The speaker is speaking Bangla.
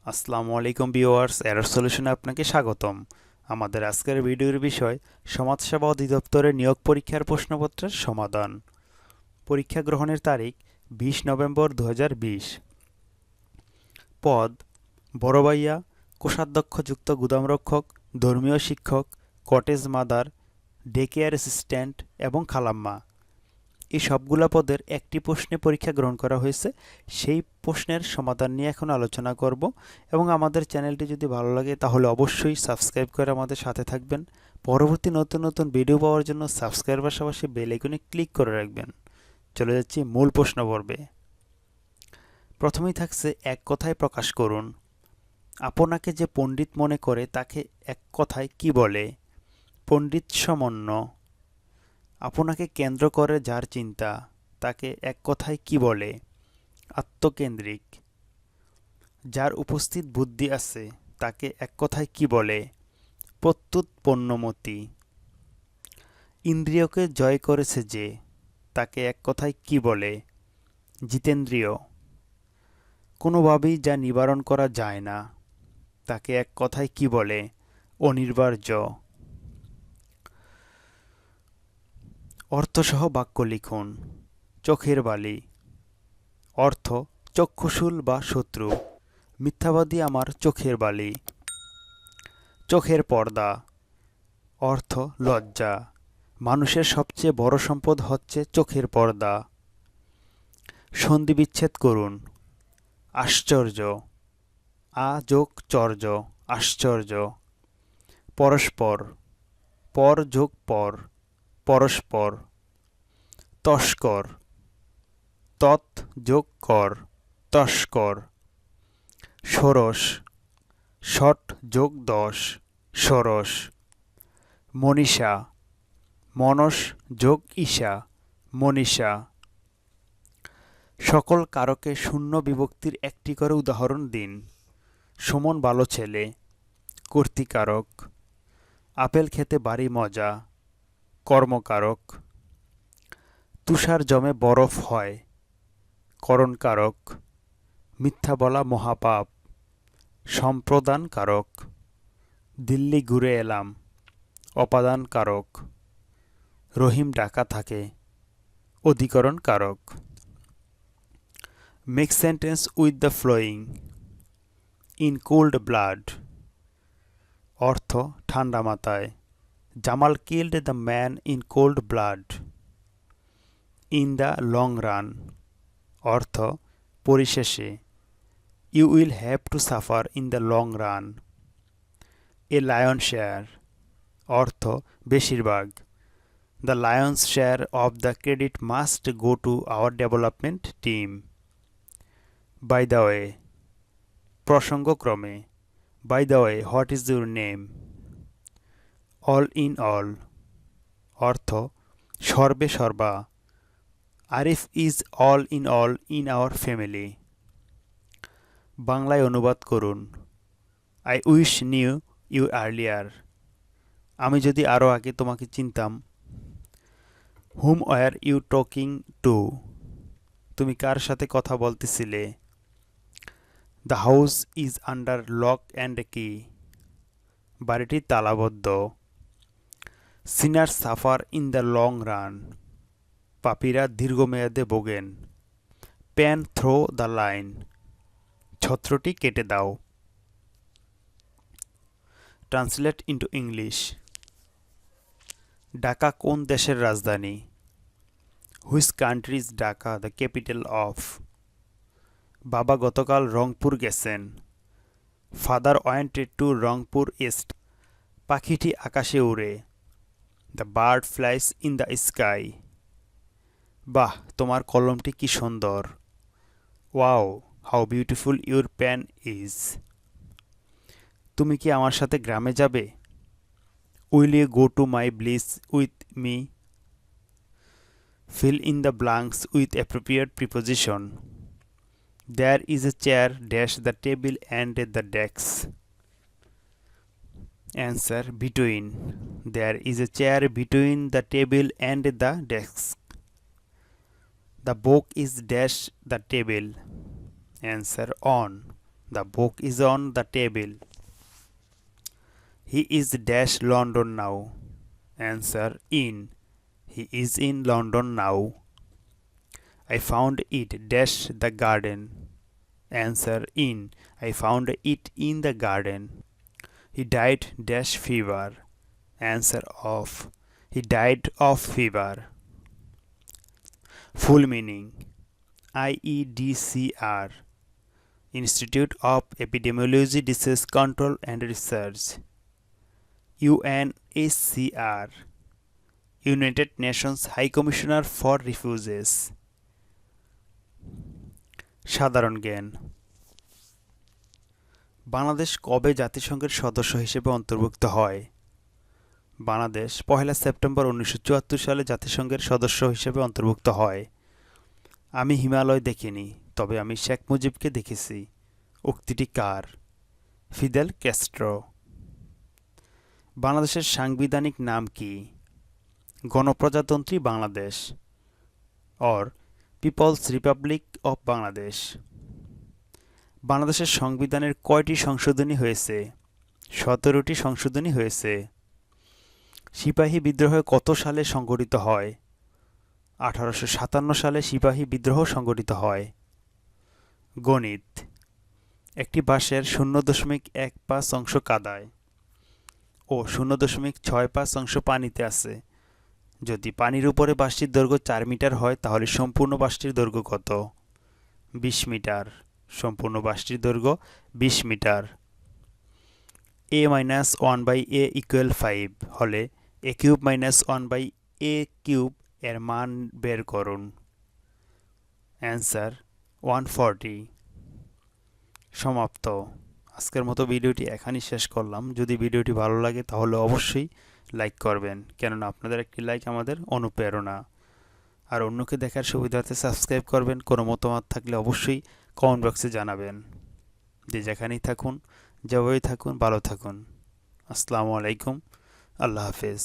আসসালামু আলাইকুম ভিউয়ার্স, এরর সলিউশনে আপনাকে স্বাগতম। আমাদের আজকের ভিডিওর বিষয় সমাজসেবা অধিদপ্তরের নিয়োগ পরীক্ষার প্রশ্নপত্রের সমাধান। পরীক্ষা গ্রহণের তারিখ 20 নভেম্বর 2020। পদ: বড়ভাইয়া, কোষাধ্যক্ষযুক্ত গুদামরক্ষক, ধর্মীয় শিক্ষক, cottage mother, day care assistant এবং খালাম্মা। এই সবগুলা পদের একটি প্রশ্নে পরীক্ষা গ্রহণ করা হয়েছে। সেই প্রশ্নের সমাধান নিয়ে এখন আলোচনা করব এবং আমাদের চ্যানেলটি যদি ভালো লাগে তাহলে অবশ্যই সাবস্ক্রাইব করে আমাদের সাথে থাকবেন। পরবর্তী নতুন নতুন ভিডিও পাওয়ার জন্য সাবস্ক্রাইবের পাশাপাশি বেল আইকনে ক্লিক করে রাখবেন। চলে যাচ্ছি মূল প্রশ্ন পর্বে। প্রথমেই থাকছে এক কথায় প্রকাশ করুন। আপনাকে যে পণ্ডিত মনে করে তাকে এক কথায় কি বলে? পণ্ডিত সমন্য। আপনাকে কেন্দ্র করে যার চিন্তা তাকে এক কথায় কি বলে? আত্মকেন্দ্রিক। যার উপস্থিত বুদ্ধি আছে তাকে এক কথায় কি বলে? প্রত্যুৎপন্নমতি। ইন্দ্রিয়কে জয় করেছে যে তাকে এক কথায় কি বলে? জিতেন্দ্রিয়। কোনোভাবেই যা নিবারণ করা যায় না তাকে এক কথায় কি বলে? অনিবার্য। অর্থসহ বাক্য লিখুন। চোখের বালি। অর্থ: চক্ষুশূল বা শত্রু। মিথ্যাবাদী আমার চোখের বালি। চোখের পর্দা। অর্থ: লজ্জা। মানুষের সবচেয়ে বড় সম্পদ হচ্ছে চোখের পর্দা। সন্ধিবিচ্ছেদ করুন। আশ্চর্য। আ যোগ চর্য, আশ্চর্য। পরস্পর। পর যোগ পর, পরস্পর। তস্কর। তৎ যোগ কর, তস্কর। ষোড়শ। ষট যোগ দশ, ষোড়শ। মনীষা। মনস যোগ ঈশা, মনীষা। সকল কারকে শূন্য বিভক্তির একটি করে উদাহরণ দিন। সুমন ভালো ছেলে। কর্তৃকারক। আপেল খেতে ভারী মজা। কর্মকারক। তুষার জমে বরফ হয়। করণকারক। মিথ্যা বলা মহাপাপ। সম্প্রদানকারক। দিল্লি ঘুরে এলাম। অপাদানকারক। রহিম ঢাকা থাকে। অধিকরণকারক। Make sentence with the following. In cold blood. অর্থ: ঠান্ডা মাথায়। Jamal killed the man in cold blood. In the long run. অর্থ: পরিশেষে। You will have to suffer in the long run. A lion share. অর্থ: বেশিরভাগ। The lion's share of the credit must go to our development team. By the way. প্রসঙ্গক্রমে। By the way, what is your name? All in all. অর্থ: সর্বে সর্বা। Arif is all in our family. বাংলায় অনুবাদ করুন। I wish knew you earlier. আমি যদি আরও আগে তোমাকে চিনতাম। Whom were you talking to. তুমি কার সাথে কথা বলতেছিলে? The house is under lock and key. বাড়িটি তালাবদ্ধ। Sinner suffer in the long run. পাপীরা দীর্ঘমেয়াদে ভোগেন। Pen through the line. ছত্রটি কেটে দাও। Translate into English. ঢাকা কোন দেশের রাজধানী? Which country is Dhaka the capital of? বাবা গতকাল রংপুর গেছেন। Father went to Rangpur east. পাখিটি আকাশে উড়ে। The bird flies in the sky. বাহ, তোমার কলমটি কি সুন্দর। Wow, how beautiful your pen is. তুমি কি আমার সাথে গ্রামে যাবে? Will you go to my bliss with me? Fill in the blanks with appropriate preposition. There is a chair dash the table and the desk. Answer: between. There is a chair between the table and the desk. The book is dash the table. Answer: on. The book is on the table. He is dash London now. Answer in. He is in London now. I found it dash the garden. Answer in. I found it in the garden. He died dash fever. Answer of. He died of fever. Full meaning. IEDCR, Institute of Epidemiology, Disease Control and Research. UNHCR, United Nations High Commissioner for Refugees. সাধারণ জ্ঞান। বাংলাদেশ কবে জাতিসংঘের সদস্য হিসেবে অন্তর্ভুক্ত হয়? বাংলাদেশ 1 সেপ্টেম্বর 1974 সালে জাতিসংঘের সদস্য হিসেবে অন্তর্ভুক্ত হয়। আমি হিমালয় দেখিনি, তবে আমি শেখ মুজিবকে দেখেছি। উক্তিটি কার? Fidel Castro. বাংলাদেশের সাংবিধানিক নাম কি? গণপ্রজাতন্ত্রী Bangladesh or people's republic of Bangladesh. বাংলাদেশের সংবিধানের কয়টি সংশোধনী হয়েছে? 17টি সংশোধনী হয়েছে। সিপাহী বিদ্রোহ কত সালে সংঘটিত হয়? 1857 সালে সিপাহী বিদ্রোহ সংঘটিত হয়। গণিত। একটি বাঁশের 0.15 অংশ কাদায় ও 0.65 অংশ পানিতে আছে। যদি পানির উপরে বাঁশটির দৈর্ঘ্য 4 মিটার হয় তাহলে সম্পূর্ণ বাঁশটির দৈর্ঘ্য কত? 20 মিটার। সম্পূর্ণ বাঁশটির দৈর্ঘ্য 20 মিটার। a-1/a = 5 হলে a³ - 1/a³ এর মান বের করুন। অ্যান্সার 140। সমাপ্ত। আজকের মতো ভিডিওটি এখানেই শেষ করলাম। যদি ভিডিওটি ভালো লাগে তাহলে অবশ্যই লাইক করবেন, কেননা আপনাদের একটি লাইক আমাদের অনুপ্রেরণা। আর অন্যকে দেখার সুবিধার্থে সাবস্ক্রাইব করবেন। কোনো মতামত থাকলে অবশ্যই কমেন্ট বক্সে জানাবেন। যে যেখানেই থাকুন, যেভাবেই থাকুন, ভালো থাকুন। আসসালামু আলাইকুম। আল্লাহ হাফেজ।